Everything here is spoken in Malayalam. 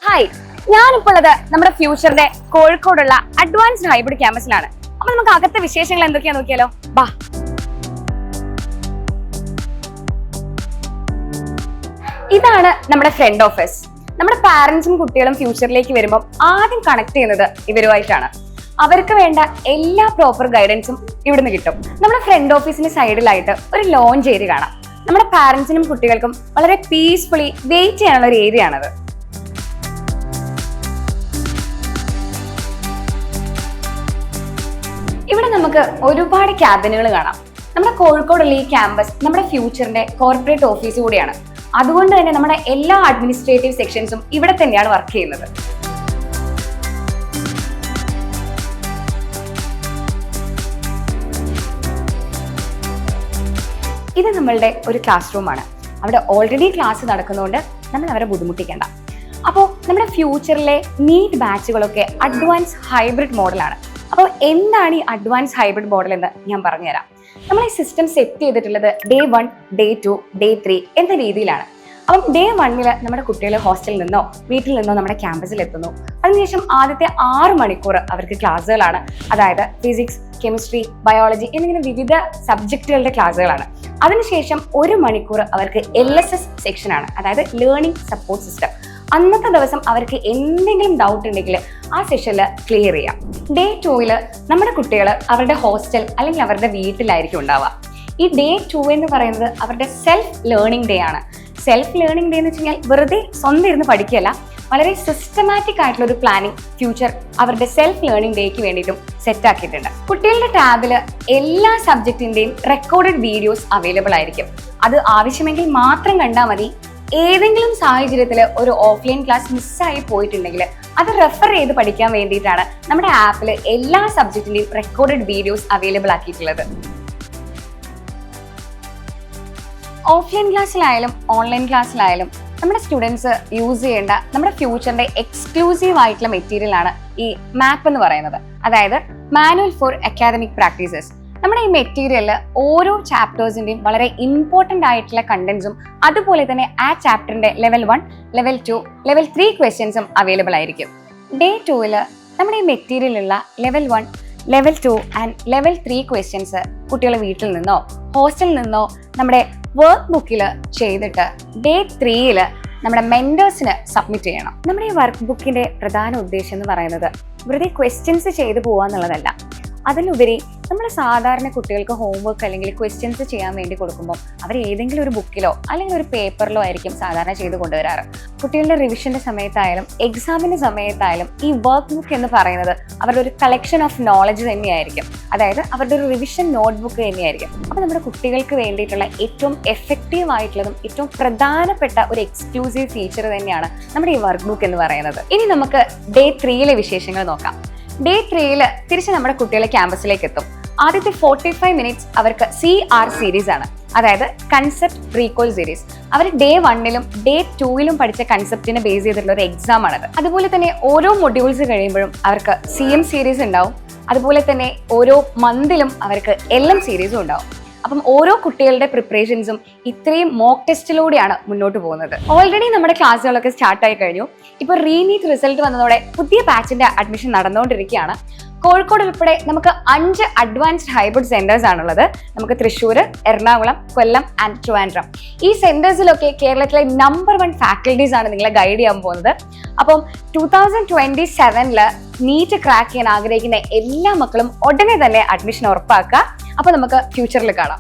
ഹായ്, ഞാനിപ്പോൾ ഉള്ളത് നമ്മുടെ ഫ്യൂച്ചറിന്റെ കോഴിക്കോടുള്ള അഡ്വാൻസ്ഡ് ഹൈബ്രിഡ് ക്യാമ്പസിലാണ്. അപ്പൊ നമുക്ക് അകത്തെ വിശേഷങ്ങൾ എന്തൊക്കെയാ നോക്കിയാലോ. ബാ. ഇതാണ് നമ്മുടെ ഫ്രണ്ട് ഓഫീസ്. നമ്മുടെ പാരന്റ്സും കുട്ടികളും ഫ്യൂച്ചറിലേക്ക് വരുമ്പോൾ ആദ്യം കണക്ട് ചെയ്യുന്നത് ഇവരുമായിട്ടാണ്. അവർക്ക് വേണ്ട എല്ലാ പ്രോപ്പർ ഗൈഡൻസും ഇവിടുന്ന് കിട്ടും. നമ്മുടെ ഫ്രണ്ട് ഓഫീസിന്റെ സൈഡിലായിട്ട് ഒരു ലോഞ്ച് ഏരിയ കാണാം. നമ്മുടെ പാരന്റ്സിനും കുട്ടികൾക്കും വളരെ പീസ്ഫുള്ളി വെയിറ്റ് ചെയ്യാനുള്ള ഒരു ഏരിയ ആണത്. ഇവിടെ നമുക്ക് ഒരുപാട് ക്യാബിനുകൾ കാണാം. നമ്മുടെ കോഴിക്കോടുള്ള ഈ ക്യാമ്പസ് നമ്മുടെ ഫ്യൂച്ചറിന്റെ കോർപ്പറേറ്റ് ഓഫീസ് കൂടിയാണ്. അതുകൊണ്ട് തന്നെ നമ്മുടെ എല്ലാ അഡ്മിനിസ്ട്രേറ്റീവ് സെക്ഷൻസും ഇവിടെ തന്നെയാണ് വർക്ക് ചെയ്യുന്നത്. ഇത് നമ്മളുടെ ഒരു ക്ലാസ് റൂമാണ്. അവിടെ ഓൾറെഡി ക്ലാസ് നടക്കുന്നതുകൊണ്ട് നമ്മൾ അവരെ ബുദ്ധിമുട്ടിക്കേണ്ട. അപ്പോൾ നമ്മുടെ ഫ്യൂച്ചറിലെ നീറ്റ് ബാച്ചുകളൊക്കെ അഡ്വാൻസ് ഹൈബ്രിഡ് മോഡലാണ്. അപ്പോൾ എന്താണ് ഈ അഡ്വാൻസ് ഹൈബ്രിഡ് മോഡൽ എന്ന് ഞാൻ പറഞ്ഞുതരാം. നമ്മൾ ഈ സിസ്റ്റം സെറ്റ് ചെയ്തിട്ടുള്ളത് ഡേ 1, ഡേ 2, ഡേ 3 എന്ന രീതിയിലാണ്. അപ്പം ഡേ 1 നമ്മുടെ കുട്ടികൾ ഹോസ്റ്റലിൽ നിന്നോ വീട്ടിൽ നിന്നോ നമ്മുടെ ക്യാമ്പസിൽ എത്തുന്നു. അതിനുശേഷം ആദ്യത്തെ 6 മണിക്കൂർ അവർക്ക് ക്ലാസ്സുകളാണ്. അതായത് ഫിസിക്സ്, കെമിസ്ട്രി, ബയോളജി എന്നിങ്ങനെ വിവിധ സബ്ജക്റ്റുകളുടെ ക്ലാസ്സുകളാണ്. അതിനുശേഷം 1 മണിക്കൂർ അവർക്ക് LSS സെക്ഷനാണ്, അതായത് ലേണിംഗ് സപ്പോർട്ട് സിസ്റ്റം. അന്നത്തെ ദിവസം അവർക്ക് എന്തെങ്കിലും ഡൗട്ട് ഉണ്ടെങ്കിൽ ആ സെഷനിൽ ക്ലിയർ ചെയ്യാം. ഡേ 2 നമ്മുടെ കുട്ടികൾ അവരുടെ ഹോസ്റ്റൽ അല്ലെങ്കിൽ അവരുടെ വീട്ടിലായിരിക്കും ഉണ്ടാവുക. ഈ ഡേ 2 എന്ന് പറയുന്നത് അവരുടെ സെൽഫ് ലേണിംഗ് ഡേ ആണ്. സെൽഫ് ലേണിംഗ് ഡേ എന്ന് വെച്ച് കഴിഞ്ഞാൽ വെറുതെ സ്വന്തം ഇരുന്ന് പഠിക്കുകയല്ല, വളരെ സിസ്റ്റമാറ്റിക് ആയിട്ടുള്ള ഒരു പ്ലാനിങ് ഫ്യൂച്ചർ അവരുടെ സെൽഫ് ലേണിംഗ് ഡേക്ക് വേണ്ടിയിട്ടും സെറ്റ് ആക്കിയിട്ടുണ്ട്. കുട്ടികളുടെ ടാബിൽ എല്ലാ സബ്ജക്റ്റിന്റെയും റെക്കോർഡഡ് വീഡിയോസ് അവൈലബിൾ ആയിരിക്കും. അത് ആവശ്യമെങ്കിൽ മാത്രം കണ്ടാൽ മതി. ഏതെങ്കിലും സാഹചര്യത്തിൽ ഒരു ഓഫ്ലൈൻ ക്ലാസ് മിസ്സായി പോയിട്ടുണ്ടെങ്കിൽ അത് റെഫർ ചെയ്ത് പഠിക്കാൻ വേണ്ടിയിട്ടാണ് നമ്മുടെ ആപ്പിൽ എല്ലാ സബ്ജക്റ്റിന്റെയും റെക്കോർഡഡ് വീഡിയോസ് അവൈലബിൾ ആക്കിയിട്ടുള്ളത്. ഓഫ്ലൈൻ ക്ലാസ്സിലായാലും ഓൺലൈൻ ക്ലാസ്സിലായാലും നമ്മുടെ സ്റ്റുഡൻസ് യൂസ് ചെയ്യേണ്ട നമ്മുടെ ഫ്യൂച്ചറിന്റെ എക്സ്ക്ലൂസീവ് ആയിട്ടുള്ള മെറ്റീരിയൽ ആണ് ഈ മാപ്പ് എന്ന് പറയുന്നത്. അതായത് മാനുവൽ ഫോർ അക്കാദമിക് പ്രാക്ടീസസ്. നമ്മുടെ ഈ മെറ്റീരിയലിൽ ഓരോ ചാപ്റ്റേഴ്സിന്റെയും വളരെ ഇമ്പോർട്ടൻ്റ് ആയിട്ടുള്ള കണ്ടന്റ്സും അതുപോലെ തന്നെ ആ ചാപ്റ്ററിന്റെ ലെവൽ 1, ലെവൽ 2, ലെവൽ 3 ക്വസ്റ്റ്യൻസും അവൈലബിൾ ആയിരിക്കും. ഡേ 2 നമ്മുടെ ഈ മെറ്റീരിയലുള്ള level 1, level 2 and level 3 questions കുട്ടികൾ വീട്ടിൽ നിന്നോ ഹോസ്റ്റലിൽ നിന്നോ നമ്മുടെ വർക്ക് ബുക്കിൽ ചെയ്തിട്ട് ഡേ 3 നമ്മുടെ മെന്റേഴ്സിന് സബ്മിറ്റ് ചെയ്യണം. നമ്മുടെ ഈ വർക്ക് ബുക്കിന്റെ പ്രധാന ഉദ്ദേശം എന്ന് പറയുന്നത് വെറുതെ ക്വസ്റ്റ്യൻസ് ചെയ്തു പോവാന്നുള്ളതല്ല. അതിലുപരി നമ്മൾ സാധാരണ കുട്ടികൾക്ക് ഹോംവർക്ക് അല്ലെങ്കിൽ ക്വസ്റ്റ്യൻസ് ചെയ്യാൻ വേണ്ടി കൊടുക്കുമ്പോൾ അവർ ഏതെങ്കിലും ഒരു ബുക്കിലോ അല്ലെങ്കിൽ ഒരു പേപ്പറിലോ ആയിരിക്കും സാധാരണ ചെയ്ത് കൊണ്ടുവരാറ്. കുട്ടികളുടെ റിവിഷന്റെ സമയത്തായാലും എക്സാമിന്റെ സമയത്തായാലും ഈ വർക്ക് ബുക്ക് എന്ന് പറയുന്നത് അവരുടെ ഒരു കളക്ഷൻ ഓഫ് നോളജ് തന്നെയായിരിക്കും. അതായത് അവരുടെ ഒരു റിവിഷൻ നോട്ട്ബുക്ക് തന്നെയായിരിക്കും. അപ്പോൾ നമ്മുടെ കുട്ടികൾക്ക് വേണ്ടിയിട്ടുള്ള ഏറ്റവും എഫക്റ്റീവ് ആയിട്ടുള്ളതും ഏറ്റവും പ്രധാനപ്പെട്ട ഒരു എക്സ്ക്ലൂസീവ് ഫീച്ചർ തന്നെയാണ് നമ്മുടെ ഈ വർക്ക് ബുക്ക് എന്ന് പറയുന്നത്. ഇനി നമുക്ക് ഡേ 3 വിശേഷങ്ങൾ നോക്കാം. ഡേ 3 തിരിച്ച് നമ്മുടെ കുട്ടികൾ ക്യാമ്പസിലേക്ക് എത്തും. ആദ്യത്തെ 45 മിനിറ്റ്സ് അവർക്ക് CR സീരീസ് ആണ്, അതായത് concept recall series. Our day 1 day 2 പഠിച്ച കൺസെപ്റ്റിനെ ബേസ് ചെയ്തിട്ടുള്ള ഒരു എക്സാം ആണത്. അതുപോലെ തന്നെ ഓരോ മൊഡ്യൂൾസ് കഴിയുമ്പോഴും അവർക്ക് CM സീരീസ് ഉണ്ടാവും. അതുപോലെ തന്നെ ഓരോ മന്തിലും അവർക്ക് LM സീരീസും ഉണ്ടാവും. അപ്പം ഓരോ കുട്ടികളുടെ പ്രിപ്പറേഷൻസും ഇത്രയും മോക്ക് ടെസ്റ്റിലൂടെയാണ് മുന്നോട്ട് പോകുന്നത്. ഓൾറെഡി നമ്മുടെ ക്ലാസ്സുകളൊക്കെ സ്റ്റാർട്ടായി കഴിഞ്ഞു. ഇപ്പോൾ റീനീറ്റ് റിസൾട്ട് വന്നതോടെ പുതിയ ബാച്ചിന്റെ അഡ്മിഷൻ നടന്നുകൊണ്ടിരിക്കുകയാണ്. കോഴിക്കോട് ഉൾപ്പെടെ നമുക്ക് 5 അഡ്വാൻസ്ഡ് ഹൈബ്രിഡ് സെന്റേഴ്സ് ആണുള്ളത്. നമുക്ക് തൃശ്ശൂർ, എറണാകുളം, കൊല്ലം ആൻഡ് ട്രിവാൻഡ്രം. ഈ സെന്റേഴ്സിലൊക്കെ കേരളത്തിലെ നമ്പർ 1 ഫാക്കൽറ്റീസ് ആണ് നിങ്ങളെ ഗൈഡ് ചെയ്യാൻ പോകുന്നത്. അപ്പം 2027 നീറ്റ് ക്രാക്ക് ചെയ്യാൻ ആഗ്രഹിക്കുന്ന എല്ലാ മക്കളും ഉടനെ തന്നെ അഡ്മിഷൻ ഉറപ്പാക്കുക. അപ്പോൾ നമുക്ക് ഫ്യൂച്ചറിൽ കാണാം.